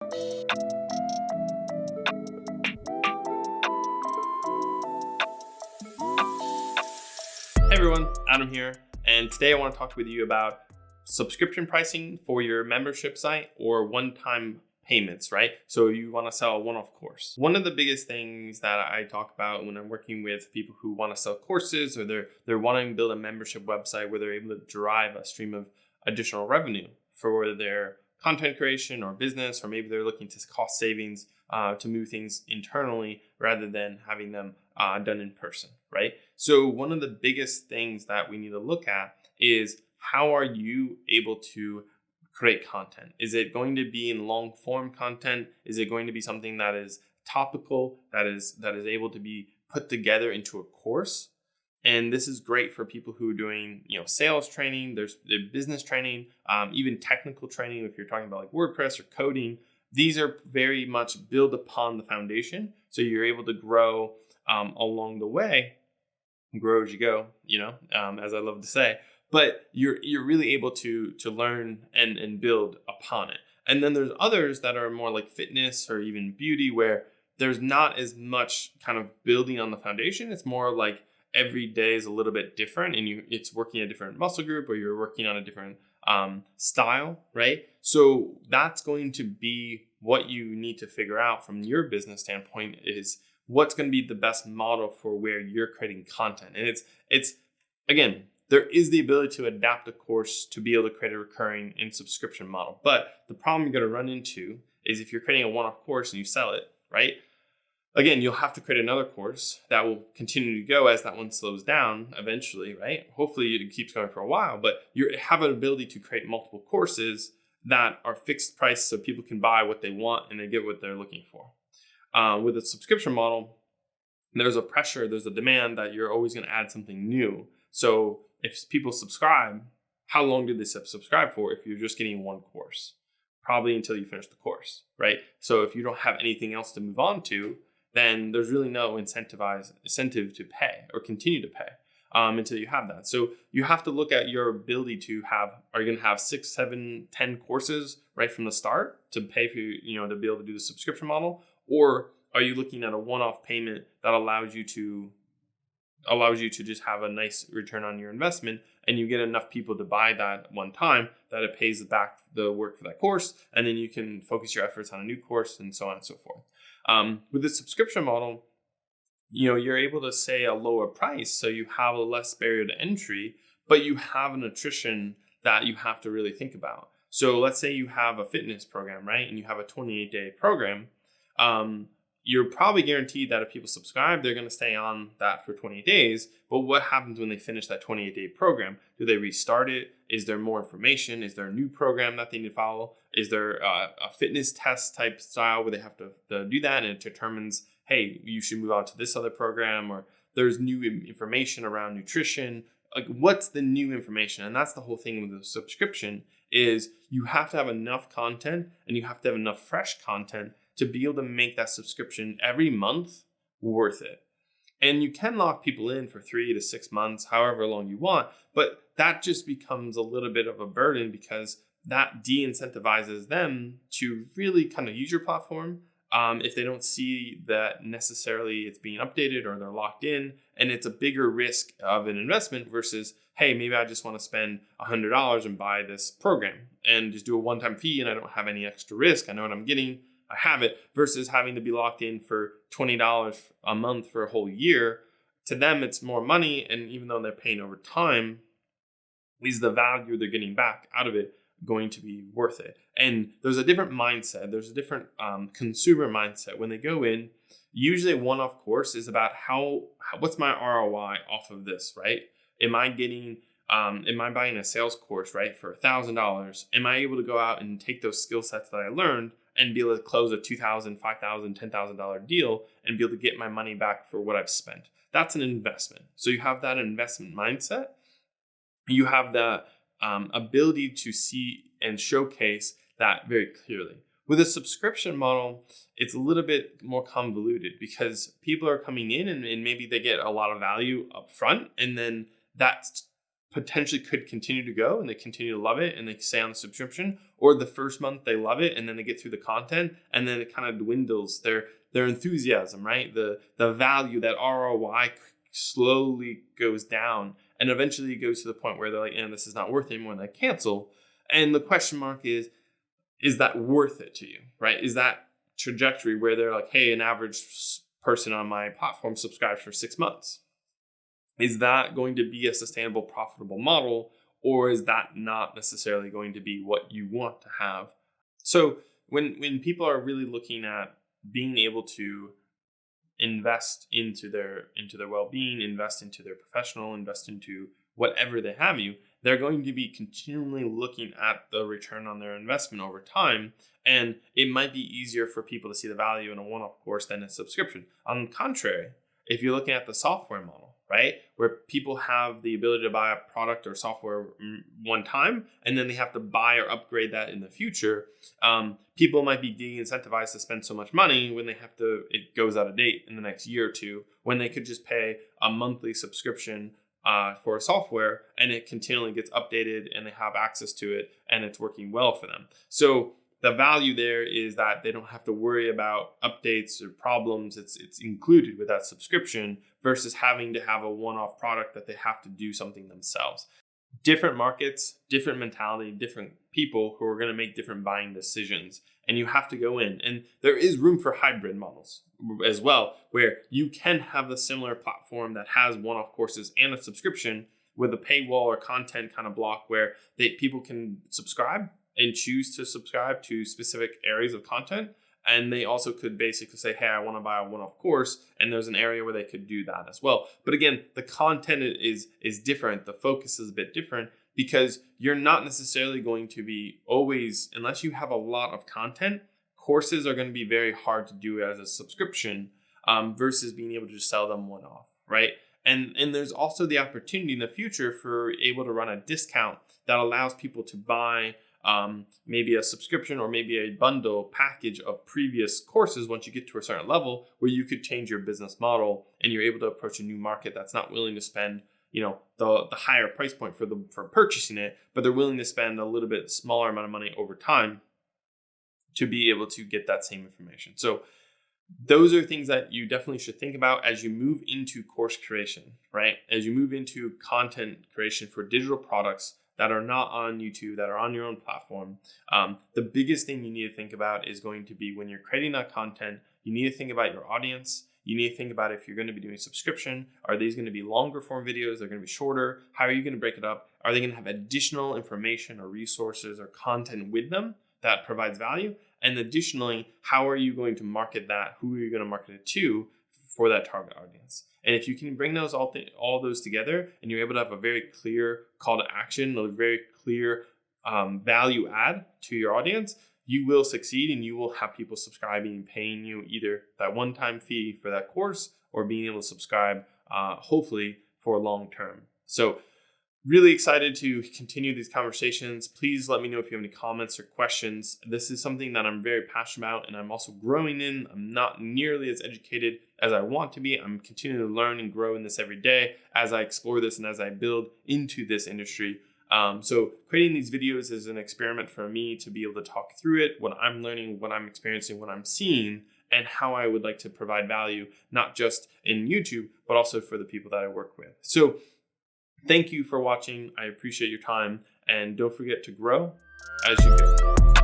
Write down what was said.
Hey everyone, Adam here, and today I want to talk with you about subscription pricing for your membership site or one-time payments, right? So you want to sell a one-off course. One of the biggest things that I talk about when I'm working with people who want to sell courses or they're wanting to build a membership website where they're able to drive a stream of additional revenue for their content creation or business, or maybe they're looking to cost savings to move things internally rather than having them done in person, right? So one of the biggest things that we need to look at is how are you able to create content? Is it going to be in long form content? Is it going to be something that is topical, that is able to be put together into a course? And this is great for people who are doing, sales training, there's business training, even technical training. If you're talking about like WordPress or coding, these are very much build upon the foundation. So you're able to grow along the way, grow as you go, as I love to say. But you're really able to learn and build upon it. And then there's others that are more like fitness or even beauty, where there's not as much kind of building on the foundation. It's more like every day is a little bit different, and it's working a different muscle group, or you're working on a different style, right? So that's going to be what you need to figure out from your business standpoint, is what's going to be the best model for where you're creating content. And it's again, there is the ability to adapt a course to be able to create a recurring and subscription model. But the problem you're going to run into is if you're creating a one-off course and you sell it, right? Again, you'll have to create another course that will continue to go as that one slows down eventually, right? Hopefully it keeps going for a while, but you have an ability to create multiple courses that are fixed price so people can buy what they want and they get what they're looking for. With a subscription model, there's a pressure, there's a demand that you're always going to add something new. So if people subscribe, how long do they subscribe for if you're just getting one course? Probably until you finish the course, right? So if you don't have anything else to move on to, then there's really no incentive to pay or continue to pay until you have that. So you have to look at your ability to have, are you going to have 6, 7, 10 courses right from the start to pay for, to be able to do the subscription model? Or are you looking at a one-off payment that allows you to just have a nice return on your investment, and you get enough people to buy that one time that it pays back the work for that course, and then you can focus your efforts on a new course and so on and so forth. With the subscription model, you're able to say a lower price, so you have a less barrier to entry, but you have an attrition that you have to really think about. So let's say you have a fitness program, right? And you have a 28-day program. You're probably guaranteed that if people subscribe, they're going to stay on that for 28 days. But what happens when they finish that 28-day program? Do they restart it? Is there more information? Is there a new program that they need to follow? Is there a fitness test type style where they have to do that, and it determines, hey, you should move on to this other program, or there's new information around nutrition? Like, what's the new information? And that's the whole thing with the subscription, is you have to have enough content and you have to have enough fresh content to be able to make that subscription every month worth it. And you can lock people in for 3 to 6 months, however long you want, but that just becomes a little bit of a burden, because that de-incentivizes them to really kind of use your platform if they don't see that necessarily it's being updated or they're locked in. And it's a bigger risk of an investment versus, hey, maybe I just want to spend $100 and buy this program and just do a one-time fee and I don't have any extra risk. I know what I'm getting. I have it, versus having to be locked in for $20 a month for a whole year. To them, it's more money. And even though they're paying over time, is the value they're getting back out of it going to be worth it? And there's a different mindset. There's a different consumer mindset. When they go in, usually a one-off course is about what's my ROI off of this, right? Am I buying a sales course, right, for $1,000? Am I able to go out and take those skill sets that I learned and be able to close a $2,000, $5,000, $10,000 deal and be able to get my money back for what I've spent? That's an investment. So you have that investment mindset. You have the ability to see and showcase that very clearly. With a subscription model, it's a little bit more convoluted, because people are coming in and maybe they get a lot of value up front, and then that potentially could continue to go and they continue to love it and they stay on the subscription, or the first month they love it and then they get through the content and then it kind of dwindles their enthusiasm, right? The value, that ROI slowly goes down and eventually it goes to the point where they're like, this is not worth it anymore, and they cancel. And the question mark is that worth it to you, right? Is that trajectory where they're like, hey, an average person on my platform subscribes for 6 months? Is that going to be a sustainable, profitable model, or is that not necessarily going to be what you want to have? So when people are really looking at being able to invest into their well-being, invest into their professional, invest into whatever they have you, they're going to be continually looking at the return on their investment over time. And it might be easier for people to see the value in a one-off course than a subscription. On the contrary, if you're looking at the software model, right, where people have the ability to buy a product or software one time, and then they have to buy or upgrade that in the future, people might be de-incentivized to spend so much money when it goes out of date in the next year or two, when they could just pay a monthly subscription for a software and it continually gets updated and they have access to it and it's working well for them. So the value there is that they don't have to worry about updates or problems. It's included with that subscription versus having to have a one-off product that they have to do something themselves. Different markets, different mentality, different people who are going to make different buying decisions. And you have to go in. And there is room for hybrid models as well, where you can have a similar platform that has one-off courses and a subscription with a paywall or content kind of block where people can subscribe and choose to subscribe to specific areas of content. And they also could basically say, hey, I want to buy a one-off course. And there's an area where they could do that as well. But again, the content is different. The focus is a bit different because you're not necessarily going to be always, unless you have a lot of content, courses are going to be very hard to do as a subscription versus being able to just sell them one-off, right? And there's also the opportunity in the future for able to run a discount that allows people to buy maybe a subscription or maybe a bundle package of previous courses once you get to a certain level where you could change your business model and you're able to approach a new market that's not willing to spend the higher price point for purchasing it, but they're willing to spend a little bit smaller amount of money over time to be able to get that same information. So those are things that you definitely should think about as you move into course creation, right? As you move into content creation for digital products that are not on YouTube, that are on your own platform. The biggest thing you need to think about is going to be when you're creating that content, you need to think about your audience. You need to think about if you're going to be doing subscription, are these going to be longer form videos? They're going to be shorter. How are you going to break it up? Are they going to have additional information or resources or content with them that provides value? And additionally, how are you going to market that? Who are you going to market it to for that target audience? And if you can bring those all those together and you're able to have a very clear call to action, a very clear value add to your audience, you will succeed and you will have people subscribing and paying you either that one-time fee for that course or being able to subscribe, hopefully, for long term. So really excited to continue these conversations. Please let me know if you have any comments or questions. This is something that I'm very passionate about and I'm also growing in. I'm not nearly as educated as I want to be. I'm continuing to learn and grow in this every day as I explore this and as I build into this industry. So creating these videos is an experiment for me to be able to talk through it, what I'm learning, what I'm experiencing, what I'm seeing, and how I would like to provide value, not just in YouTube, but also for the people that I work with. So thank you for watching. I appreciate your time, and don't forget to grow as you go.